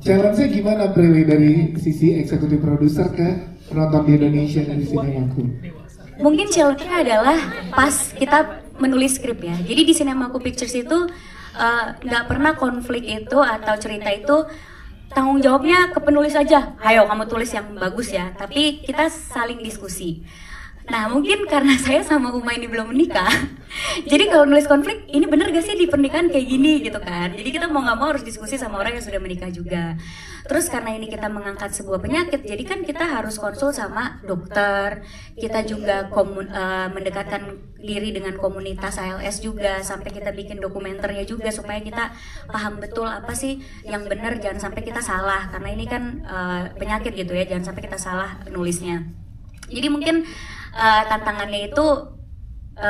Challenge-nya gimana Prilly dari sisi eksekutif produser ke penonton di Indonesia dari Sinemaku? Mungkin challenge-nya adalah pas kita menulis skrip ya. Jadi di Sinemaku Pictures itu nggak pernah konflik itu atau cerita itu tanggung jawabnya ke penulis aja. Ayo kamu tulis yang bagus ya. Tapi kita saling diskusi. Nah mungkin karena saya sama Uma ini belum menikah, jadi kalau nulis konflik, ini bener gak sih di pernikahan kayak gini gitu kan. Jadi kita mau gak mau harus diskusi sama orang yang sudah menikah juga. Terus karena ini kita mengangkat sebuah penyakit, jadi kan kita harus konsul sama dokter. Kita juga mendekatkan diri dengan komunitas ALS juga, sampai kita bikin dokumenternya juga supaya kita paham betul apa sih yang benar, jangan sampai kita salah. Karena ini kan penyakit gitu ya, jangan sampai kita salah nulisnya. Jadi mungkin tantangannya itu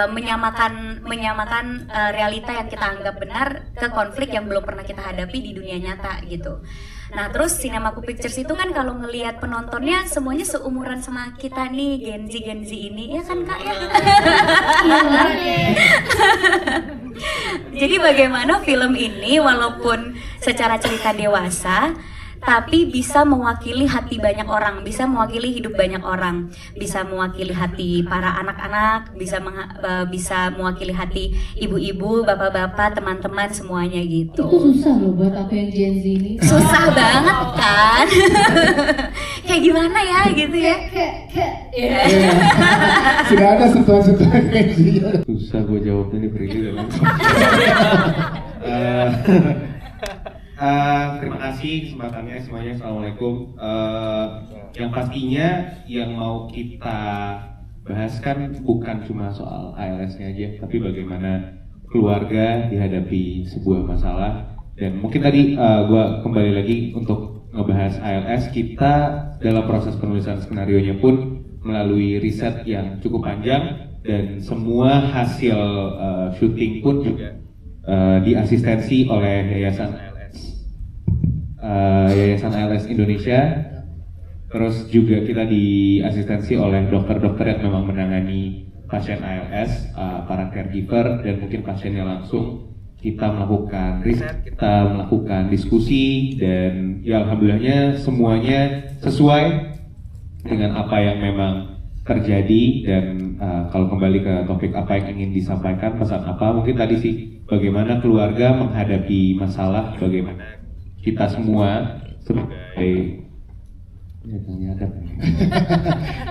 menyamakan realita yang kita anggap benar ke konflik yang belum pernah kita hadapi di dunia nyata gitu. Nah terus Sinemaku Pictures itu kan kalau ngelihat penontonnya semuanya seumuran sama kita nih, Gen Z ini, ya kan Kak ya? Jadi bagaimana film ini walaupun secara cerita dewasa tapi bisa mewakili hati banyak orang, bisa mewakili hidup banyak orang, bisa mewakili hati para anak-anak, bisa mewakili hati ibu-ibu, bapak-bapak, teman-teman semuanya gitu. Itu susah loh buat aku yang Gen Z ini. Susah banget kan? Kayak gimana ya gitu ya? Sudah ada sentuhan-sentuhan kayak gitu. Susah gue jawabnya nih Prilly. Terima kasih kesempatannya semuanya. Assalamualaikum. Yang pastinya yang mau kita bahas kan bukan cuma soal ALS-nya aja, tapi bagaimana keluarga dihadapi sebuah masalah. Dan mungkin tadi gue kembali lagi untuk ngebahas ALS. Kita dalam proses penulisan skenarionya pun melalui riset yang cukup panjang, dan semua hasil syuting pun juga diasistensi oleh Yayasan ALS Indonesia. Terus juga kita diasistensi oleh dokter-dokter yang memang menangani pasien ALS, para caregiver, dan mungkin pasiennya langsung. Kita melakukan riset, kita melakukan diskusi, dan ya alhamdulillahnya semuanya sesuai dengan apa yang memang terjadi. Dan kalau kembali ke topik apa yang ingin disampaikan, pesan apa, mungkin tadi sih bagaimana keluarga menghadapi masalah, bagaimana kita semua sebagai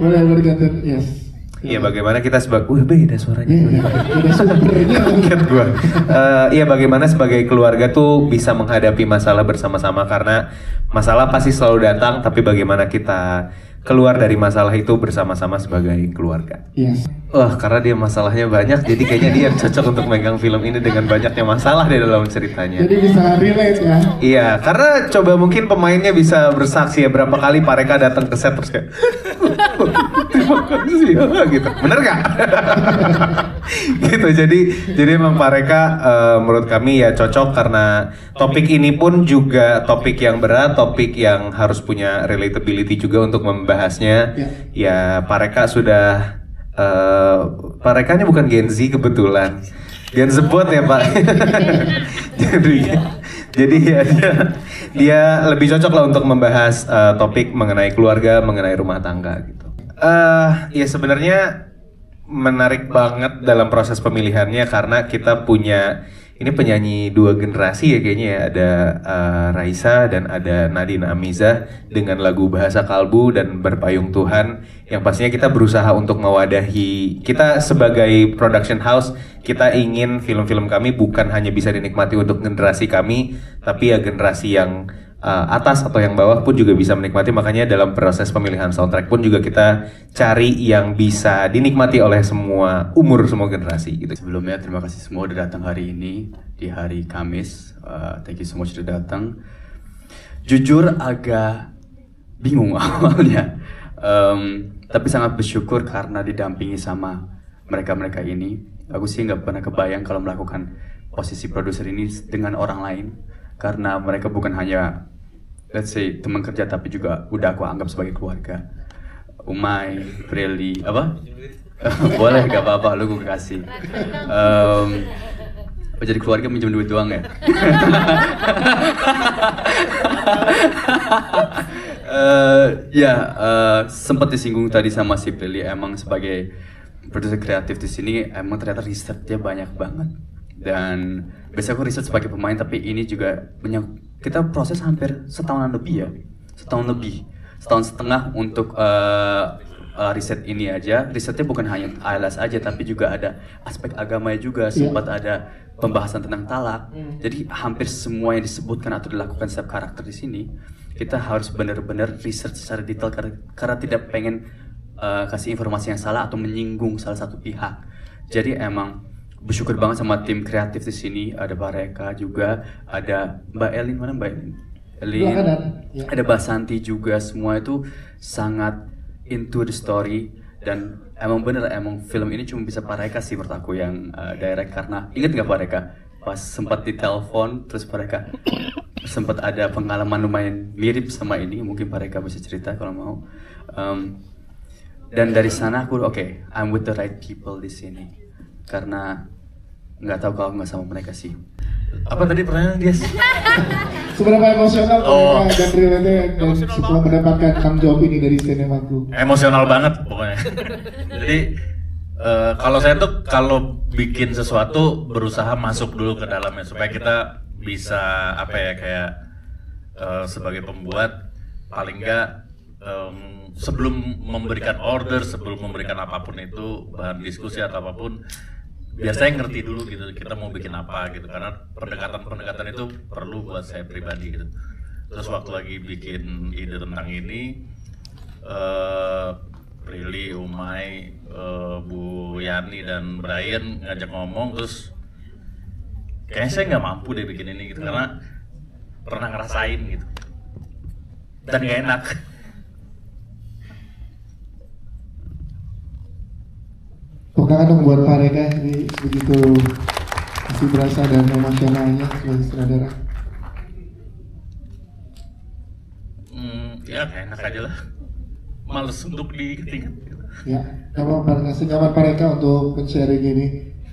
boleh berkata yes. Iya, bagaimana kita sebagai beda suaranya. Kaget gua. Iya, bagaimana sebagai keluarga tuh bisa menghadapi masalah bersama-sama, karena masalah pasti selalu datang, tapi bagaimana kita keluar dari masalah itu bersama-sama sebagai keluarga. Yes. Wah, karena dia masalahnya banyak, jadi kayaknya dia cocok untuk megang film ini dengan banyaknya masalah di dalam ceritanya. Jadi bisa relate ya? Iya, karena coba mungkin pemainnya bisa bersaksi ya berapa kali Pak Reka datang ke set terus kayak terima kasih ya, gitu. Bener gak? Gitu, jadi emang Pak Reka menurut kami ya cocok, karena topik ini pun juga topik yang berat, topik yang harus punya relatability juga untuk membahasnya. Ya Pak Reka sudah Pak Reka ini bukan Gen Z kebetulan, Gen Zebot ya Pak. jadi ya dia lebih cocok lah untuk membahas topik mengenai keluarga, mengenai rumah tangga gitu. Ya sebenarnya menarik banget dalam proses pemilihannya, karena kita punya ini penyanyi dua generasi ya kayaknya ya, ada Raisa dan ada Nadine Amizah dengan lagu Bahasa Kalbu dan Berpayung Tuhan, yang pastinya kita berusaha untuk mewadahi, kita sebagai production house, kita ingin film-film kami bukan hanya bisa dinikmati untuk generasi kami, tapi ya generasi yang atas atau yang bawah pun juga bisa menikmati. Makanya dalam proses pemilihan soundtrack pun juga kita cari yang bisa dinikmati oleh semua umur, semua generasi gitu. Sebelumnya terima kasih semua udah datang hari ini di hari Kamis. Thank you so much udah datang. Jujur agak bingung awalnya, tapi sangat bersyukur karena didampingi sama mereka-mereka ini. Aku sih nggak pernah kebayang kalau melakukan posisi produser ini dengan orang lain, karena mereka bukan hanya let's say teman kerja, tapi juga udah aku anggap sebagai keluarga. Umay, Prilly, apa? Boleh, gak apa-apa, lu gue kasih. jadi keluarga minjem duit doang ya? Sempat disinggung tadi sama si Prilly, emang sebagai produser kreatif di sini emang ternyata risetnya banyak banget. Dan biasanya aku riset sebagai pemain, tapi ini juga kita proses hampir setahun setengah untuk riset ini aja. Risetnya bukan hanya ALS aja, tapi juga ada aspek agama juga, sempat ada pembahasan tentang talak. Jadi hampir semua yang disebutkan atau dilakukan setiap karakter di sini, kita harus benar-benar riset secara detail karena tidak pengen kasih informasi yang salah atau menyinggung salah satu pihak. Jadi emang bersyukur banget sama tim kreatif di sini. Ada Mbak Reka juga, ada Mbak Elin, mana Mbak Elin? Ada Mbak Santi juga, semua itu sangat into the story. Dan emang bener, emang film ini cuma bisa Pak Reka sih menurut aku yang direct. Karena inget gak Pak Reka? Pas sempat ditelepon, terus Pak Reka sempat ada pengalaman lumayan mirip sama ini. Mungkin Pak Reka bisa cerita kalau mau. Dan dari sana aku oke, I'm with the right people di sini. Karena nggak tahu kalau nggak sama mereka sih. Apa tadi pertanyaan dia? Seberapa emosional mereka dan relate dan setelah mendapatkan tanggung jawab ini dari sinemaku? Emosional banget pokoknya. Jadi kalau saya tuh kalau bikin sesuatu berusaha masuk dulu ke dalamnya supaya kita bisa apa ya kayak sebagai pembuat paling nggak sebelum memberikan order, sebelum memberikan apapun itu bahan diskusi atau apapun, biar saya ngerti dulu gitu kita mau bikin apa gitu, karena pendekatan itu perlu buat saya pribadi gitu. Terus waktu lagi bikin ide tentang ini, Prilly, Umay, Bu Yani dan Brian ngajak ngomong, terus kayaknya saya nggak mampu deh bikin ini gitu karena pernah ngerasain gitu dan nggak enak. Pokoknya kan membuat Pak Reka ini begitu masih berasa dan emosionalnya sebagai sutradara. Ya kayak enak aja lah, males untuk diingat. Ya, nyaman Pak Reka untuk men-sharing ini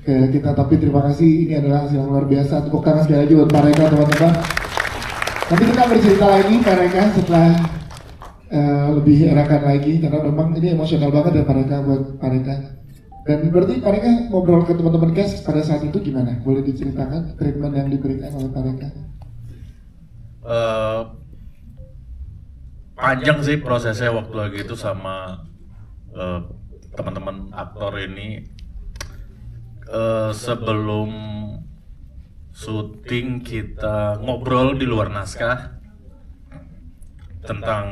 ke kita, tapi terima kasih, ini adalah hasil yang luar biasa. Tepuk tangan sekali lagi buat Pak Reka, teman-teman. Nanti kita bercerita lagi Pak Reka setelah lebih enakan lagi, karena memang ini emosional banget ya Pak Reka buat Pak Reka. Dan berarti Pak Reka ngobrol ke teman-teman cast pada saat itu gimana? Boleh diceritakan treatment yang diberikan oleh Pak Reka? Panjang sih prosesnya waktu lagi itu sama teman-teman aktor ini. Sebelum syuting kita ngobrol di luar naskah tentang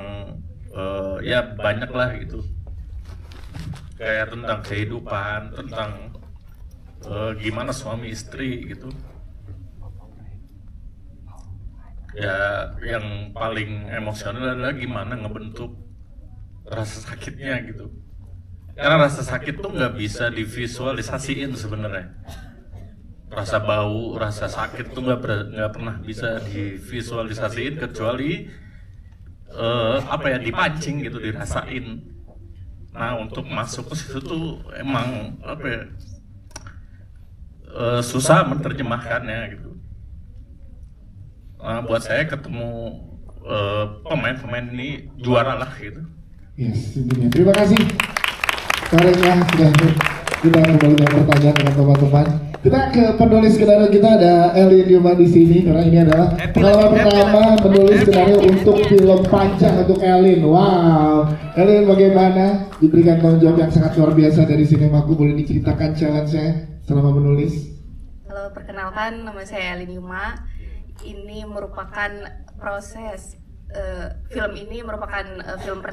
ya banyak lah gitu, kayak tentang kehidupan, tentang gimana suami istri gitu. Ya yang paling emosional adalah gimana ngebentuk rasa sakitnya gitu. Karena rasa sakit tuh nggak bisa divisualisasiin sebenarnya. Rasa bau, rasa sakit tuh nggak pernah bisa divisualisasiin kecuali dipancing gitu, dirasain. Nah untuk masuk ke situ tuh emang susah menerjemahkannya gitu. Nah, buat saya ketemu pemain-pemain ini juara lah gitu. Yes, intinya. Terima kasih Pak Reka sudah kita kembali dengan pertanyaan dengan teman-teman. Kita ke penulis skenario kita, ada Elin Yuma di sini karena ini adalah pengalaman pertama menulis skenario untuk film panjang untuk Elin. Wow, Elin bagaimana diberikan tanggung jawab yang sangat luar biasa dari Sinemaku? Boleh diceritakan challenge-nya selama menulis? Halo, perkenalkan nama saya Elin Yuma. Ini merupakan proses film ini merupakan film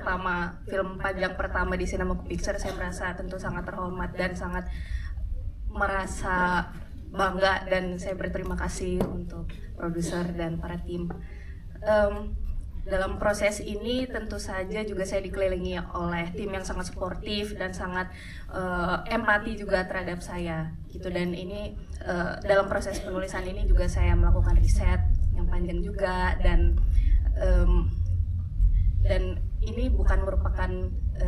panjang pertama di Sinemaku Pictures. Saya merasa tentu sangat terhormat dan sangat merasa bangga, dan saya berterima kasih untuk produser dan para tim. Dalam proses ini tentu saja juga saya dikelilingi oleh tim yang sangat suportif dan sangat empati juga terhadap saya gitu. Dan ini dalam proses penulisan ini juga saya melakukan riset yang panjang juga, dan ini bukan merupakan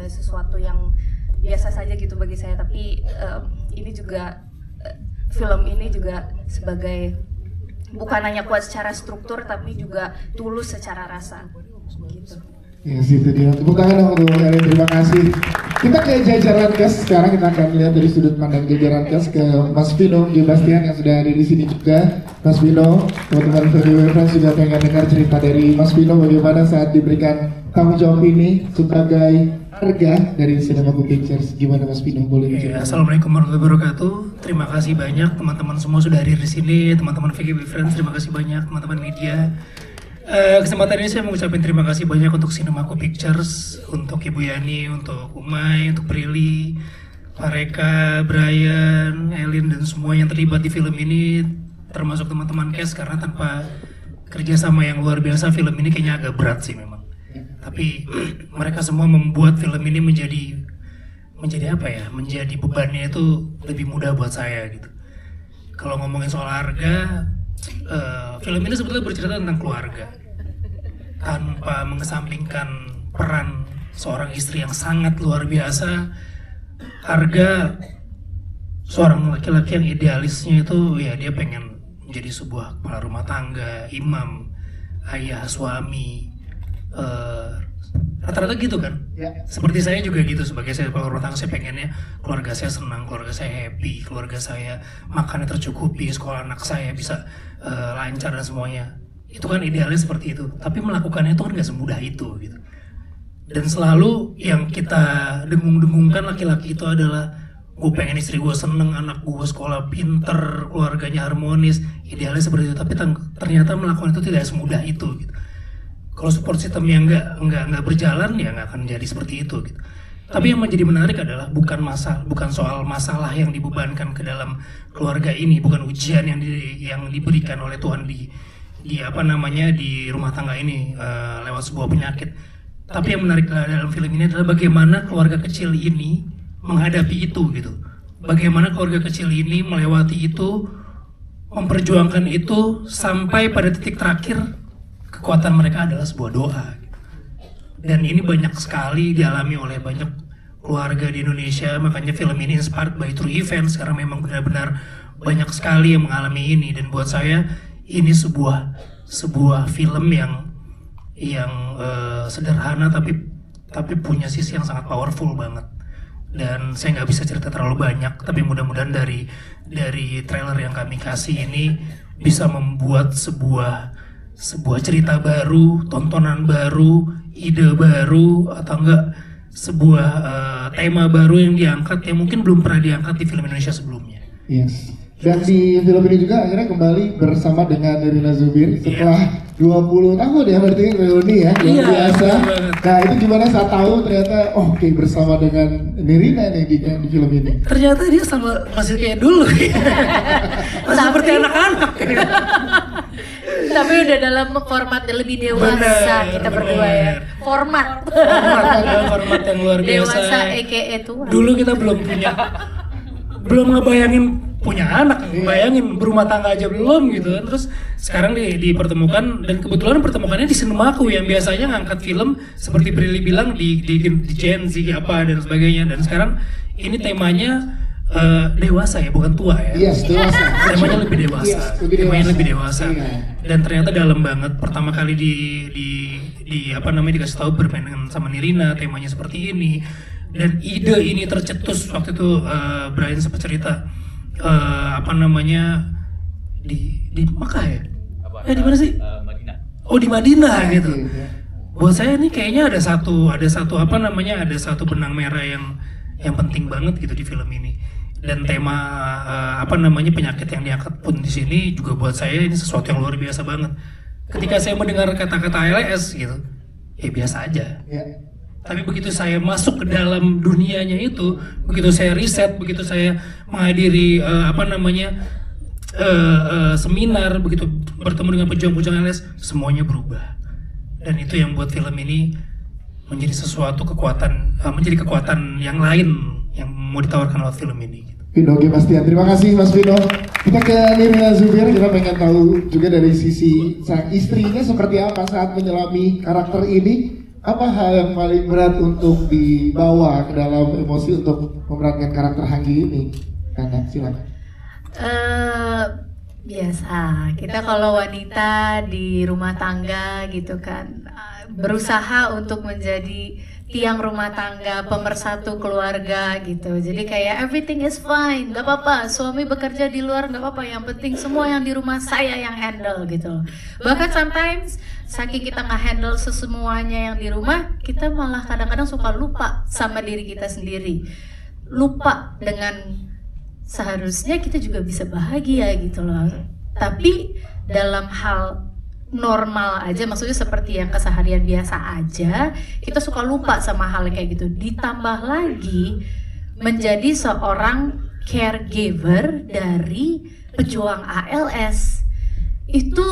sesuatu yang biasa saja gitu bagi saya, tapi ini juga film ini juga sebagai bukan hanya kuat secara struktur tapi juga tulus secara rasa gitu. Ya situ dia. Tepuk tangan dong untuk Erin, terima kasih. Kita ke jajaran cast sekarang, kita akan lihat dari sudut pandang jajaran cast ke Mas Vino G. Bastian yang sudah ada di sini juga. Mas Vino, teman-teman Video Friends juga pengen dengar cerita dari Mas Vino bagaimana saat diberikan tanggung jawab ini sebagai harga dari Cinemaku Pictures. Gimana Mas Vino, boleh ya, Assalamualaikum warahmatullahi wabarakatuh. Terima kasih banyak teman-teman semua sudah hadir di sini, teman-teman VGB Friends, terima kasih banyak teman-teman media. Kesempatan ini saya mengucapkan terima kasih banyak untuk Cinemaku Pictures, untuk Ibu Yani, untuk Umay, untuk Prilly, Pak Reka, Brian, Elin, dan semua yang terlibat di film ini, termasuk teman-teman cast, karena tanpa kerjasama yang luar biasa film ini kayaknya agak berat sih memang. Tapi mereka semua membuat film ini menjadi apa ya? Menjadi bebannya itu lebih mudah buat saya gitu. Kalau ngomongin soal harga, film ini sebetulnya bercerita tentang keluarga tanpa mengesampingkan peran seorang istri yang sangat luar biasa. Harga seorang laki-laki yang idealisnya itu ya dia pengen menjadi sebuah kepala rumah tangga, imam, ayah, suami, rata-rata gitu kan ya. Seperti saya juga gitu, sebagai saya kepala rumah tangga, saya pengennya keluarga saya senang, keluarga saya happy, keluarga saya makannya tercukupi, sekolah anak saya bisa lancar dan semuanya. Itu kan idealnya seperti itu, tapi melakukannya itu kan gak semudah itu gitu. Dan selalu yang kita dengung-dengungkan laki-laki itu adalah gue pengen istri gue seneng, anak gue sekolah pinter, keluarganya harmonis, idealnya seperti itu. Tapi ternyata melakukan itu tidak semudah itu gitu. Kalau support systemnya nggak berjalan ya nggak akan jadi seperti itu gitu. Tapi yang menjadi menarik adalah bukan soal masalah yang dibebankan ke dalam keluarga ini, bukan ujian yang diberikan oleh Tuhan di rumah tangga ini lewat sebuah penyakit. Tapi yang menarik dalam film ini adalah bagaimana keluarga kecil ini menghadapi itu gitu. Bagaimana keluarga kecil ini melewati itu, memperjuangkan itu sampai pada titik terakhir kekuatan mereka adalah sebuah doa. Dan ini banyak sekali dialami oleh banyak keluarga di Indonesia, makanya film ini inspired by true events karena memang benar-benar banyak sekali yang mengalami ini. Dan buat saya ini sebuah film yang sederhana tapi punya sisi yang sangat powerful banget. Dan saya nggak bisa cerita terlalu banyak, tapi mudah-mudahan dari trailer yang kami kasih ini bisa membuat sebuah cerita baru, tontonan baru, ide baru, atau enggak sebuah tema baru yang diangkat yang mungkin belum pernah diangkat di film Indonesia sebelumnya. Yes. Dan di film ini juga akhirnya kembali bersama dengan Nirina Zubir setelah 20 tahun ya berarti reuni ya, luar biasa. Nah itu gimana saat tahu ternyata oke, bersama dengan Nirina nih di film ini? Ternyata dia masih kayak dulu ya. Masih seperti anak-anak. Tapi udah dalam format yang lebih dewasa kita berdua ya. Format yang luar biasa. Dewasa EKE itu. Dulu kita belum ngebayangin punya anak, bayangin berumah tangga aja belum gitu kan. Terus sekarang dipertemukan, dan kebetulan pertemukannya di Cinemaku yang biasanya ngangkat film seperti Prilly bilang di Gen Z apa dan sebagainya. Dan sekarang ini temanya dewasa ya, bukan tua ya. Yes, dewasa. Temanya lebih dewasa. Temanya lebih dewasa. Dan ternyata dalam banget. Pertama kali dikasih tahu bermain dengan sama Nirina, temanya seperti ini. Dan ide ini tercetus waktu itu Brian sempat cerita di Makkah ya? Di mana sih? Madinah. Oh, di Madinah gitu. Buat saya ini kayaknya ada satu benang merah yang penting banget gitu di film ini. Dan tema penyakit yang diangkat pun di sini juga buat saya ini sesuatu yang luar biasa banget. Ketika saya mendengar kata-kata ALS gitu, ya biasa aja. Tapi begitu saya masuk ke dalam dunianya itu, begitu saya riset, begitu saya menghadiri seminar, begitu bertemu dengan pejuang-pejuang ALS, semuanya berubah. Dan itu yang buat film ini menjadi menjadi kekuatan yang lain yang mau ditawarkan lewat film ini. Vino G. Bastian, terima kasih Mas Vino. Kita ke Nirina Zubir, kita pengen tahu juga dari sisi sang istrinya seperti apa saat menyelami karakter ini. Apa hal yang paling berat untuk dibawa ke dalam emosi untuk memerankan karakter Hanggi ini? Karena silakan. Biasa, kita kalau wanita di rumah tangga gitu kan, berusaha untuk menjadi tiang rumah tangga, pemersatu keluarga gitu. Jadi kayak everything is fine, gak apa-apa, suami bekerja di luar gak apa-apa, yang penting semua yang di rumah saya yang handle gitu. Bahkan sometimes saking kita nggak handle sesemuanya yang di rumah, kita malah kadang-kadang suka lupa sama diri kita sendiri, lupa dengan seharusnya kita juga bisa bahagia gitu loh. Tapi dalam hal normal aja, maksudnya seperti yang keseharian biasa aja, kita suka lupa sama hal kayak gitu. Ditambah lagi menjadi seorang caregiver dari pejuang ALS itu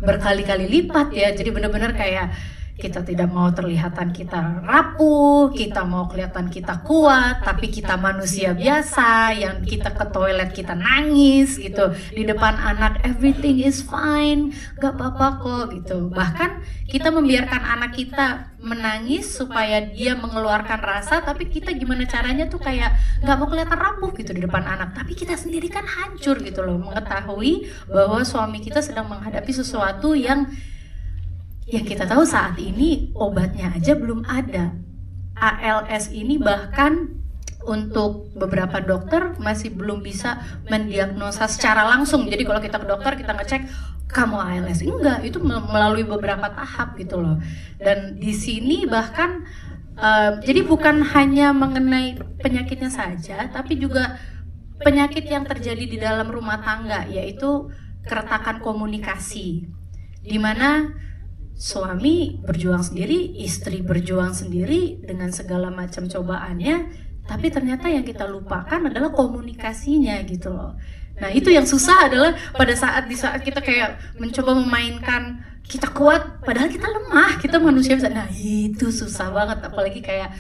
berkali-kali lipat ya. Jadi benar-benar kayak kita tidak mau terlihatan kita rapuh, kita mau kelihatan kita kuat, tapi kita manusia biasa yang kita ke toilet kita nangis gitu di depan anak, everything is fine, gak apa-apa kok gitu. Bahkan kita membiarkan anak kita menangis supaya dia mengeluarkan rasa, tapi kita gimana caranya tuh kayak gak mau kelihatan rapuh gitu di depan anak, tapi kita sendiri kan hancur gitu loh, mengetahui bahwa suami kita sedang menghadapi sesuatu yang kita tahu saat ini obatnya aja belum ada. ALS ini bahkan untuk beberapa dokter masih belum bisa mendiagnosa secara langsung. Jadi kalau kita ke dokter kita ngecek kamu ALS, enggak, itu melalui beberapa tahap gitu loh. Dan di sini bahkan jadi bukan hanya mengenai penyakitnya saja, tapi juga penyakit yang terjadi di dalam rumah tangga, yaitu keretakan komunikasi, di mana suami berjuang sendiri, istri berjuang sendiri dengan segala macam cobaannya, tapi ternyata yang kita lupakan adalah komunikasinya gitu loh. Nah itu yang susah adalah pada saat kita kayak mencoba memainkan kita kuat, padahal kita lemah, kita manusia bisa. Nah itu susah banget, apalagi kayak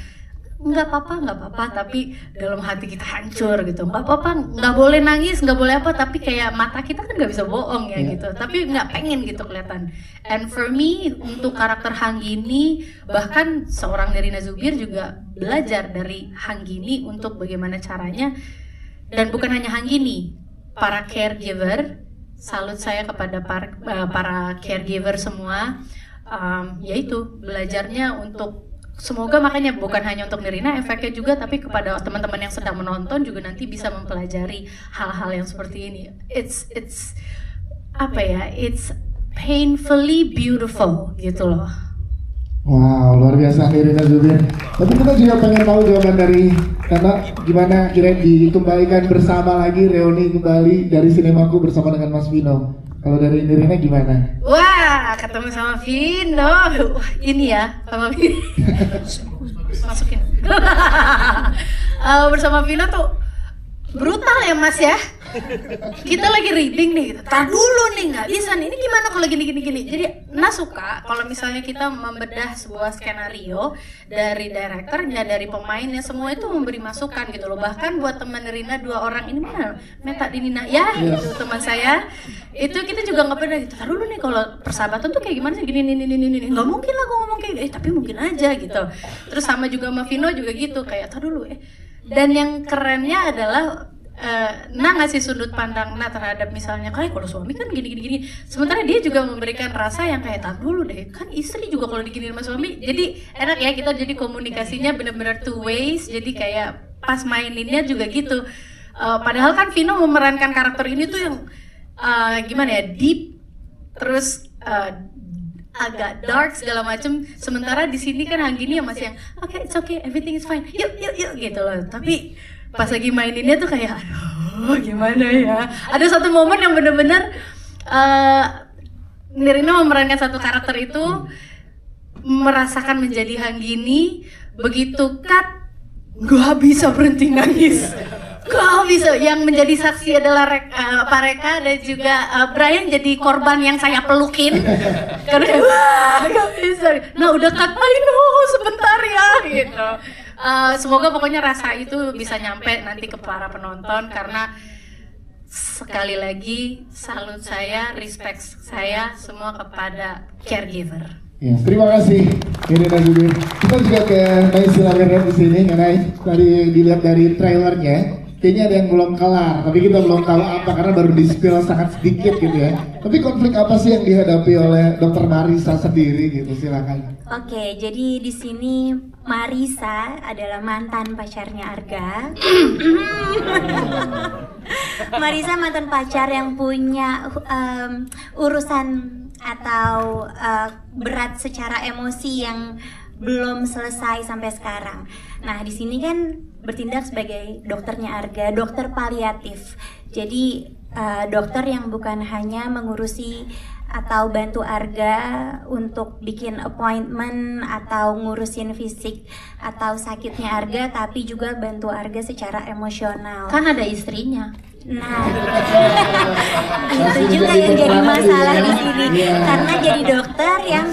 nggak apa-apa, tapi dalam hati kita hancur gitu. Nggak apa-apa, nggak boleh nangis, nggak boleh apa, tapi kayak mata kita kan nggak bisa bohong ya gitu. Tapi nggak pengen gitu kelihatan. And for me, untuk karakter Hanggini, bahkan seorang Nirina Zubir juga belajar dari Hanggini untuk bagaimana caranya. Dan bukan hanya Hanggini, para caregiver, salut saya kepada para caregiver semua, yaitu belajarnya untuk semoga makanya bukan hanya untuk Nirina efeknya juga, tapi kepada teman-teman yang sedang menonton juga nanti bisa mempelajari hal-hal yang seperti ini. It's apa ya? It's painfully beautiful gitu loh. Wow, luar biasa Nirina Zubir. Tapi kita juga pengen tahu jawaban dari karena gimana kira dikembalikan bersama lagi, reuni kembali dari Sinemaku bersama dengan Mas Vino. Kalau dari Nirina gimana? Wah, ketemu sama Vino. Wah, ini ya, sama Vino. Masukin. Bersama Vino tuh brutal ya Mas ya. Kita lagi reading nih, tar dulu nih, nggak bisa nih, ini gimana kalau gini. Jadi Nah suka kalau misalnya kita membedah sebuah skenario dari direkturnya, dari pemainnya, semua itu memberi masukan gitu loh. Bahkan buat teman Nirina 2 orang ini mana Meta Dinina ya gitu, teman saya itu kita juga nggak pernah gitu. Tar dulu nih, kalau persahabatan tuh kayak gimana sih, gini nggak mungkin lah gue ngomong kayak tapi mungkin aja gitu. Terus sama juga sama Vino juga gitu, kayak tar dulu dan yang kerennya adalah ngasih sudut pandang terhadap misalnya kayak kalau suami kan gini, sementara dia juga memberikan rasa yang kayak tak dulu deh, kan istri juga kalau diginiin sama suami. Jadi enak ya, kita jadi komunikasinya benar-benar two ways, jadi kayak pas maininnya juga gitu. Padahal kan Vino memerankan karakter ini tuh yang gimana ya, deep, terus agak dark segala macem. Sementara di sini kan Hanggini yang masih yang it's okay, everything is fine, yuk gitu loh. Tapi pas lagi maininnya tuh kayak aduh gimana ya. Ada satu momen yang bener-bener Nirina memerankan satu karakter itu, merasakan menjadi Hanggini, begitu cut gak bisa berhenti nangis. Gak bisa. Yang menjadi saksi adalah Pak Reka dan juga Brian jadi korban yang saya pelukin karena wah gak bisa. Nah udah cut, sebentar ya gitu. Semoga pokoknya rasa itu bisa nyampe nanti ke para penonton, karena sekali lagi salut saya, respect saya semua kepada caregiver. Ya, terima kasih Nirina Zubir. Kita juga ke Nay Silamirna di sini, karena tadi dilihat dari trailernya kayaknya ada yang belum kelar, tapi kita belum tahu apa karena baru di-spill sangat sedikit gitu ya. Tapi konflik apa sih yang dihadapi oleh Dr. Marisa sendiri gitu, silakan. Oke, jadi di sini Marisa adalah mantan pacarnya Arga. Marisa mantan pacar yang punya urusan atau berat secara emosi yang belum selesai sampai sekarang. Nah, di sini kan bertindak sebagai dokternya Arga, dokter paliatif. Jadi dokter yang bukan hanya mengurusi atau bantu Arga untuk bikin appointment atau ngurusin fisik atau sakitnya Arga, tapi juga bantu Arga secara emosional. Kan ada istrinya. Nah, itu juga yang jadi masalah di sini. Karena jadi dokter yang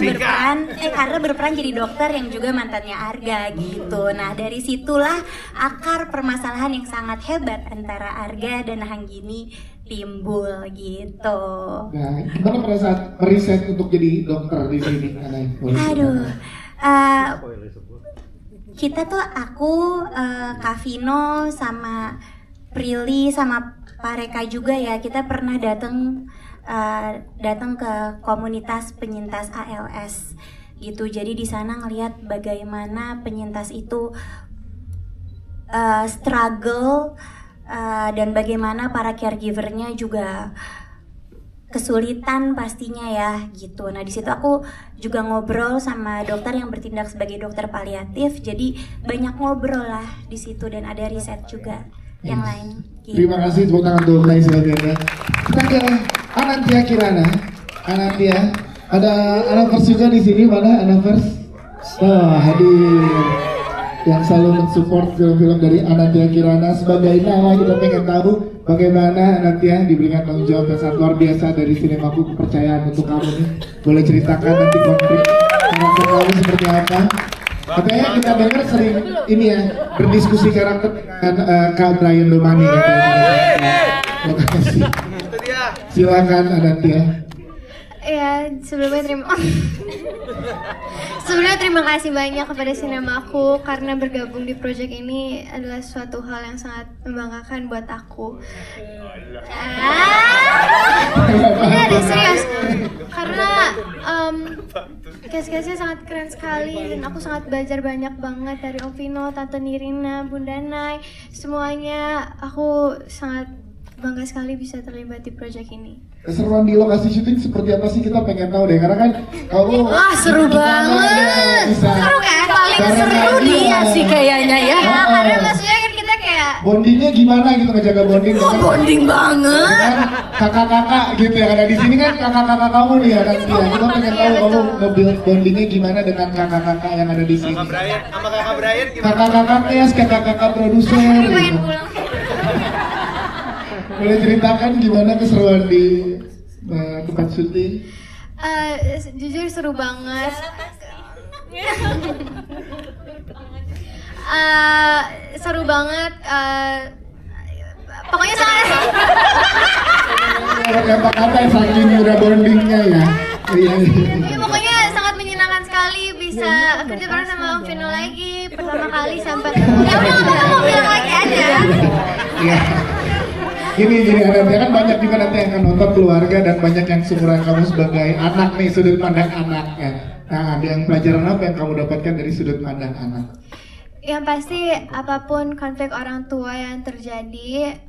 berperan jadi dokter yang juga mantannya Arga gitu. Nah, dari situlah akar permasalahan yang sangat hebat antara Arga dan Hanggini timbul gitu. Nah, gimana pada saat meriset untuk jadi dokter di sini? Aduh, kita tuh aku, Kak Vino sama Prilly sama Pak Reka juga ya, kita pernah datang ke komunitas penyintas ALS gitu. Jadi di sana ngelihat bagaimana penyintas itu struggle dan bagaimana para caregivernya juga kesulitan pastinya ya gitu. Nah, di situ aku juga ngobrol sama dokter yang bertindak sebagai dokter paliatif. Jadi banyak ngobrol lah di situ dan ada riset juga yang lain. Gitu. Terima kasih, tepuk tangan untuk Nai sebagainya. Kita ke Anantia Kirana. Anantia, ada Anavers juga di sini, mana Anavers? Oh, hadir. Yang selalu mensupport film-film dari Anantia Kirana. Sebagai nama kita pengen tahu bagaimana Anantia diberikan tanggung jawab yang sangat luar biasa dari Sinemaku, kepercayaan untuk kamu nih. Boleh ceritakan nanti konflik karakter kamu seperti apa? Katanya kita dengar sering ini ya, berdiskusi karakter dengan Kak Brian Lumani katanya. Terima kasih. Silakan Anantia. Ya, sebelumnya terima kasih banyak kepada Sinemaku karena bergabung di proyek ini adalah suatu hal yang sangat membanggakan buat aku. Benar, serius. Karena case-case-nya sangat keren sekali dan aku sangat belajar banyak banget dari Om Vino, Tante Nirina, Bunda Nai. Semuanya aku sangat bangga sekali bisa terlibat di proyek ini. Keseruan di lokasi syuting seperti apa sih, kita pengen tahu deh, karena kan kamu seru banget. Seru kan? Paling seru dia sih kayaknya ya. Karena maksudnya kan kita kayak bondingnya gimana gitu, ngejaga bonding. Bonding banget. Kan kakak-kakak gitu yang ada di sini kan kakak-kakak kamu nih ya nanti ya. Kita pengen tahu kamu nge-build bondingnya gimana dengan kakak-kakak yang ada di sini. Sama kakak Brian gimana? Kakak-kakak ya, kakak-kakak produser. Gitu. Boleh ceritakan gimana keseruan di tempat syuting? Jujur seru banget. Seru banget. Pokoknya sangat. Kata-kata yang saking udah bondingnya ya. Iya. Pokoknya sangat menyenangkan sekali bisa kerja bareng sama Om Vino lagi pertama kali sampai. Ya udah kamu bilang lagi aja. Iya. Gini Anantia, kan banyak juga nanti yang akan nonton keluarga dan banyak yang seumuran kamu sebagai anak nih, sudut pandang anak ya. Nah, ada yang pelajaran apa yang kamu dapatkan dari sudut pandang anak? Yang pasti apapun konflik orang tua yang terjadi,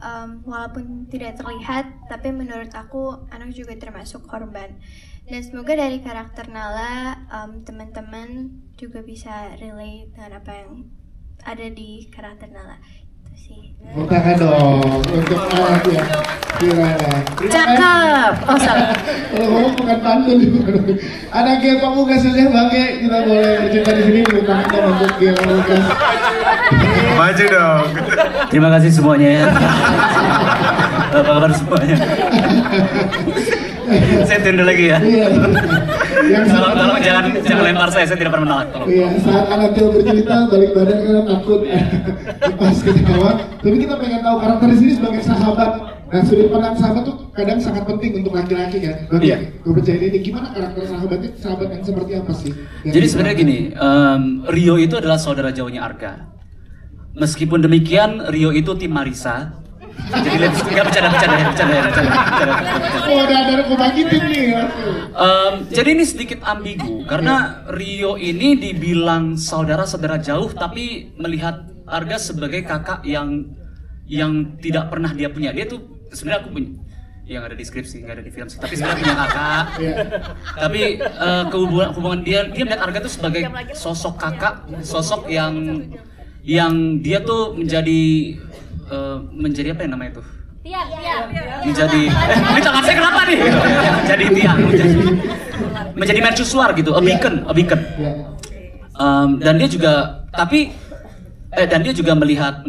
walaupun tidak terlihat, tapi menurut aku anak juga termasuk korban. Dan semoga dari karakter Nala, teman-teman juga bisa relate dengan apa yang ada di karakter Nala. Bukakan dong untuk Anantia Kirana. Cakep. Oh salah. Kalau ngomong bukan pantun. Ada Gia Pamungkas saja bangke, kita boleh bercerita di sini. Bukan untuk Gia Pamungkas. Maju dong. Terima kasih semuanya ya. Apa kabar semuanya? Saya tunda lagi ya. Tolong jangan lempar saya tidak pernah menolak. Iya, saat Anantia bercerita balik badan karena takut pas ketawa. Tapi kita pengen tahu karakter di sini sebagai sahabat. Nah, sudut pandang sahabat tuh kadang sangat penting untuk laki-laki kan. Iya. Kepercayaan ini gimana karakter sahabatnya? Sahabat yang seperti apa sih? Jadi sebenarnya gini, Rio itu adalah saudara jauhnya Arga. Meskipun demikian, Rio itu tim Marisa. Jadi nggak bercanda. Oh, ada pembagi tim nih. Jadi ini sedikit ambigu karena Rio ini dibilang saudara jauh, tapi melihat Arga sebagai kakak yang tidak pernah dia punya. Dia tuh sebenarnya aku punya, yang ada di skripsi, nggak ada di film sih. Tapi sebenarnya punya kakak. Tapi hubungan dia melihat Arga tuh sebagai sosok kakak, sosok yang dia tuh menjadi apa yang namanya itu? Tiang. Menjadi ini tangan saya kenapa nih? Menjadi tiang, menjadi mercusuar gitu, a beacon. Dan dia juga melihat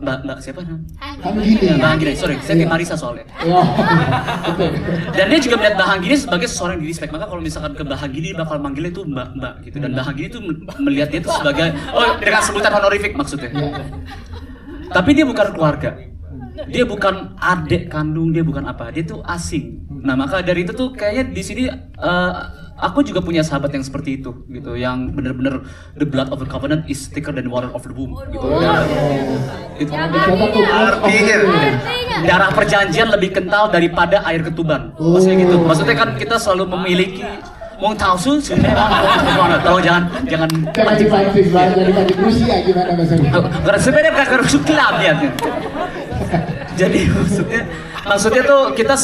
Mbak siapa namanya? Mbak Anggini, sorry, saya kayak Marisa soalnya. Dan dia juga melihat Mbak Anggini sebagai seseorang yang di-respect. Maka kalau misalkan ke Mbak Anggini bakal manggilnya itu Mbak gitu. Dan Mbak Anggini itu melihat dia itu sebagai dengan sebutan honorific maksudnya. Tapi dia bukan keluarga. Dia bukan adik kandung, dia bukan apa. Dia tuh asing. Nah, maka dari itu tuh kayaknya di sini aku juga punya sahabat yang seperti itu gitu, yang benar-benar the blood of the covenant is thicker than water of the womb gitu. Darah perjanjian lebih kental daripada air ketuban. Maksudnya gitu. Maksudnya kan kita selalu memiliki Wong tahu su, tolong jangan dipancing Rusia gimana maksudnya? Karena sebenarnya bukan karena sukilam ya. Jadi maksudnya tuh kita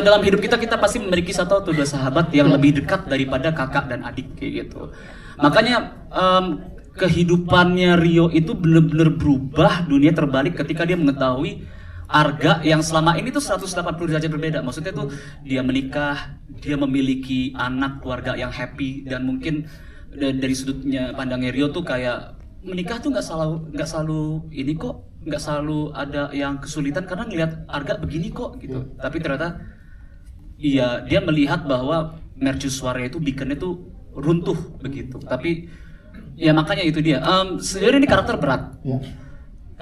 dalam hidup kita pasti memiliki satu atau dua sahabat yang lebih dekat daripada kakak dan adik kayak gitu. Makanya kehidupannya Rio itu benar-benar berubah, dunia terbalik ketika dia mengetahui Arga yang selama ini tuh 180 derajat berbeda. Maksudnya tuh dia menikah, dia memiliki anak, keluarga yang happy, dan mungkin dari sudutnya pandangnya Rio tuh kayak menikah tuh nggak selalu ini kok, nggak selalu ada yang kesulitan karena ngelihat Arga begini kok gitu. Tapi ternyata iya, dia melihat bahwa mercusuarnya itu beaconnya tuh runtuh begitu. Tapi ya makanya itu dia. Sebenarnya ini karakter berat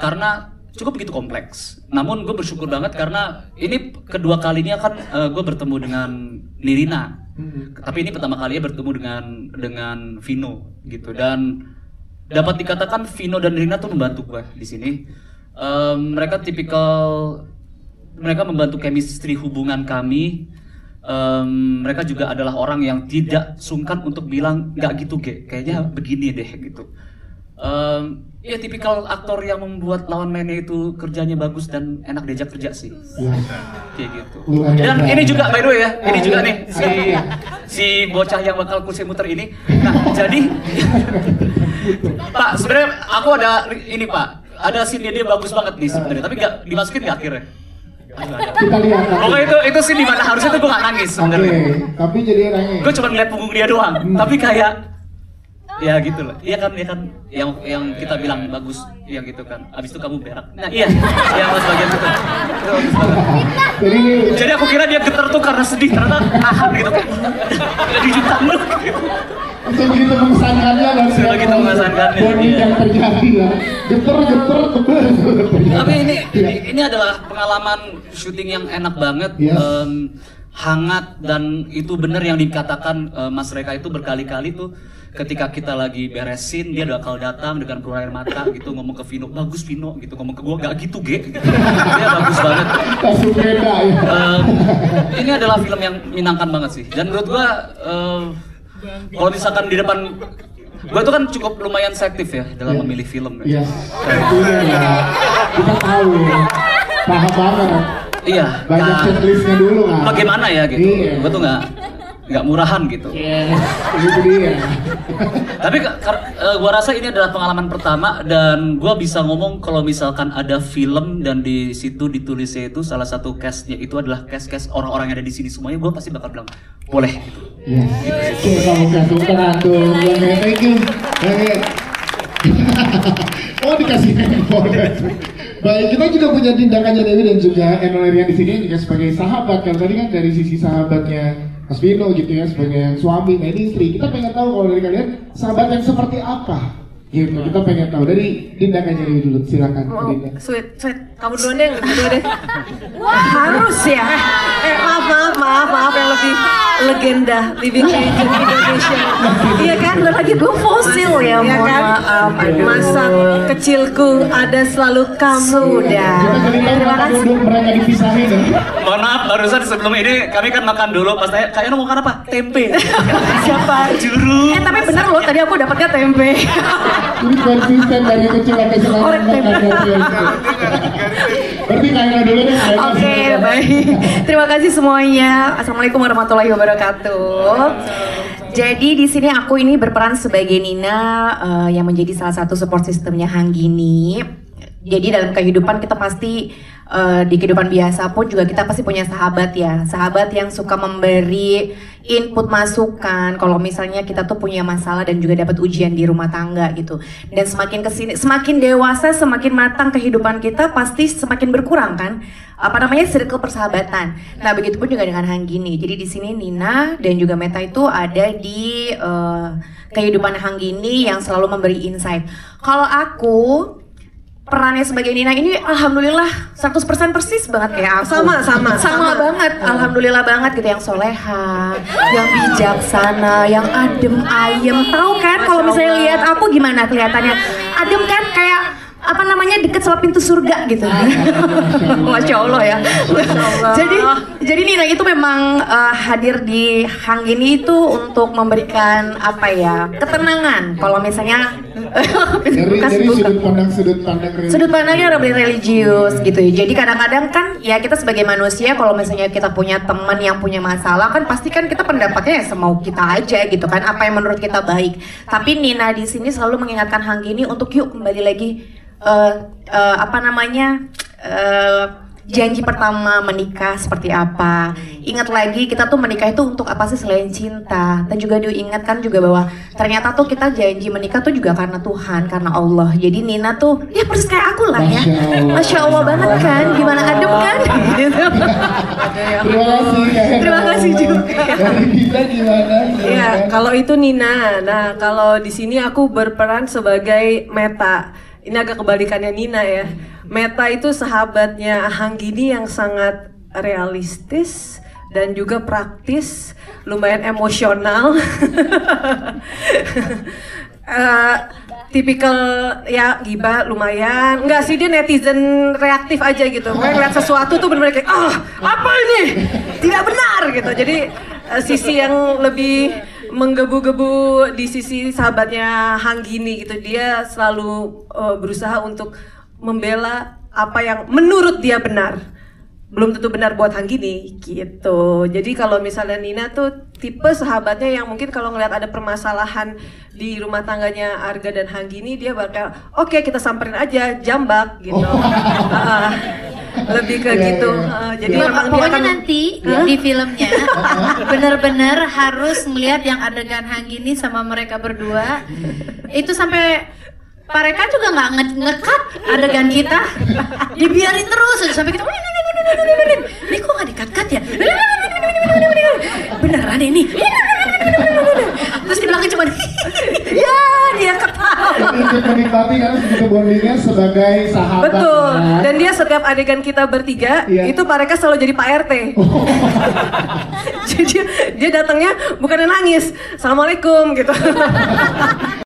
karena cukup begitu kompleks. Namun gue bersyukur banget karena ini kedua kalinya kan gue bertemu dengan Nirina. Tapi ini pertama kalinya bertemu dengan Vino gitu, dan dapat dikatakan Vino dan Nirina tuh membantu gue di sini. Mereka membantu chemistry hubungan kami. Mereka juga adalah orang yang tidak sungkan untuk bilang nggak gitu kayaknya begini deh gitu. Ya tipikal aktor yang membuat lawan mainnya itu kerjanya bagus dan enak diajak kerja sih. Kayak gitu. Dan ini juga by the way ya, ini juga nih si bocah yang bakal kursi muter ini. Nah, jadi Pak, sebenarnya aku ada ini Pak, ada scene dia bagus banget nih sebenarnya, tapi nggak dimasukin nggak akhirnya. Kita lihat. Pokoknya itu scene di mana harusnya tuh gue nggak nangis sebenarnya. Tapi jadi nangis. Gue cuma ngeliat punggung dia doang, tapi kayak ya gitu lah, iya kan yang kita bilang bagus, yang gitu kan. Abis itu kamu berak. Nah iya, yang mas bagian itu. Jadi aku kira dia getar tuh karena sedih, ternyata tahan gitu kan. Jadi jutaan lu. Saya begitu mengesankannya dan begitu mengesankannya. Yang terjadi lah, getar. Tapi ini adalah pengalaman syuting yang enak banget. Hangat, dan itu benar yang dikatakan Mas Reka itu berkali-kali tuh. Ketika kita lagi beresin, dia bakal datang dengan keluar air mata gitu, ngomong ke Vino, bagus Vino gitu, ngomong ke gua, gak gitu Ge gitu. Dia bagus banget. Ini adalah film yang menyenangkan banget sih, dan menurut gua kalau misalkan di depan gua tuh kan cukup lumayan selektif ya dalam memilih film. Iya. Kita tahu ya, paham banget. Iya. Banyak checklistnya dulu kan. Bagaimana ya gitu. Gua tuh nggak murahan gitu. Itu dia. Tapi gua rasa ini adalah pengalaman pertama, dan gua bisa ngomong kalau misalkan ada film dan di situ ditulisnya itu salah satu cast-nya itu adalah cast orang-orang yang ada di sini semuanya, gua pasti bakal bilang boleh gitu. Kamu kasih tangan tuh, thank you. Oh, dikasih handphone. Baik, kita juga punya tindakannya Dewi dan juga Enolerian di sini juga sebagai sahabat. Kan tadi kan dari sisi sahabatnya Mas Vino gitu ya, sebagai suami, nah ini istri. Kita pengen tahu kalau dari kalian sahabat yang seperti apa gitu. Kita pengen tahu dari tindakannya Dewi dulu, silakan. Sweet. Kamu duluan deh, Harus ya. Maaf yang lebih legenda living legend Indonesia. Iya kan, lagi gue fosil ya, Iya mohon kan? maaf. Masa kecilku ada selalu kamu. Sudah. Terima kasih. Mereka dipisahin ya. Mohon maaf, barusan sebelum ini kami kan makan dulu. Pas tanya, kayaknya mau makan apa? Tempe. Siapa? Juru. Tapi bener loh, tadi aku dapatnya tempe. Ini konsisten dari kecil sampai sekarang makan tempe. Berarti Kaira dulu deh. Oke, baik. Terima kasih semuanya. Assalamualaikum warahmatullahi wabarakatuh. Jadi di sini aku ini berperan sebagai Nina yang menjadi salah satu support sistemnya Hanggini. Jadi dalam kehidupan kita pasti di kehidupan biasa pun juga kita pasti punya sahabat ya, sahabat yang suka memberi input masukan kalau misalnya kita tuh punya masalah dan juga dapat ujian di rumah tangga gitu. Dan semakin kesini, semakin dewasa, semakin matang kehidupan kita pasti semakin berkurang kan, circle persahabatan. Nah begitu pun juga dengan Hanggini. Jadi di sini Nina dan juga Meta itu ada di kehidupan Hanggini yang selalu memberi insight. Kalau aku perannya sebagai Nina ini alhamdulillah 100% persis banget kayak aku. Sama banget. Alhamdulillah banget gitu, yang soleha, yang bijaksana, yang adem ayem. Tahu kan kalau misalnya lihat aku gimana kelihatannya? Adem kan, kayak deket sama pintu surga gitu. Masya Allah ya. Jadi Nina itu memang hadir di Hanggini itu untuk memberikan ketenangan. Kalau misalnya dari sudut pandangnya lebih religius gitu ya. Jadi kadang-kadang kan ya kita sebagai manusia kalau misalnya kita punya teman yang punya masalah kan pasti kan kita pendapatnya ya semau kita aja gitu kan, apa yang menurut kita baik. Tapi Nina di sini selalu mengingatkan Hanggini untuk yuk kembali lagi janji pertama menikah seperti apa. Ingat lagi kita tuh menikah itu untuk apa sih selain cinta. Dan juga diingatkan juga bahwa ternyata tuh kita janji menikah tuh juga karena Tuhan, karena Allah. Jadi Nina tuh ya persis kayak aku lah ya. Masya Allah banget kan, gimana adem kan? Terima kasih juga. Dari kita gimana? Ya kalau itu Nina. Nah kalau di sini aku berperan sebagai Meta. Ini agak kebalikannya Nina ya. Meta itu sahabatnya Hanggini yang sangat realistis dan juga praktis, lumayan emosional. Tipikal ya gibah lumayan. Enggak sih, dia netizen reaktif aja gitu. Pokoknya ngeliat sesuatu tuh bener-bener kayak apa ini? Tidak benar gitu. Jadi sisi yang lebih menggebu-gebu di sisi sahabatnya Hanggini gitu. Dia selalu berusaha untuk membela apa yang menurut dia benar, belum tentu benar buat Hanggini gitu. Jadi kalau misalnya Nina tuh tipe sahabatnya yang mungkin kalau ngeliat ada permasalahan di rumah tangganya Arga dan Hanggini, dia bakal oke, kita samperin aja jambak gitu. Lebih ke gitu. Jadi memang dia akan nanti di filmnya benar-benar harus melihat yang adegan Hanggini sama mereka berdua itu sampai Pak Reka juga nggak nge-cut adegan kita, dibiarin terus sampai kita ini kok nggak di-cut ya, beneran ini, terus di belakang cuma ya dia ketawa. Untuk menikmati karena segitu bondingnya sebagai sahabat. Betul. Dan dia setiap adegan kita bertiga itu Pak Reka selalu jadi Pak RT. Jadi dia datangnya bukannya nangis, assalamualaikum gitu.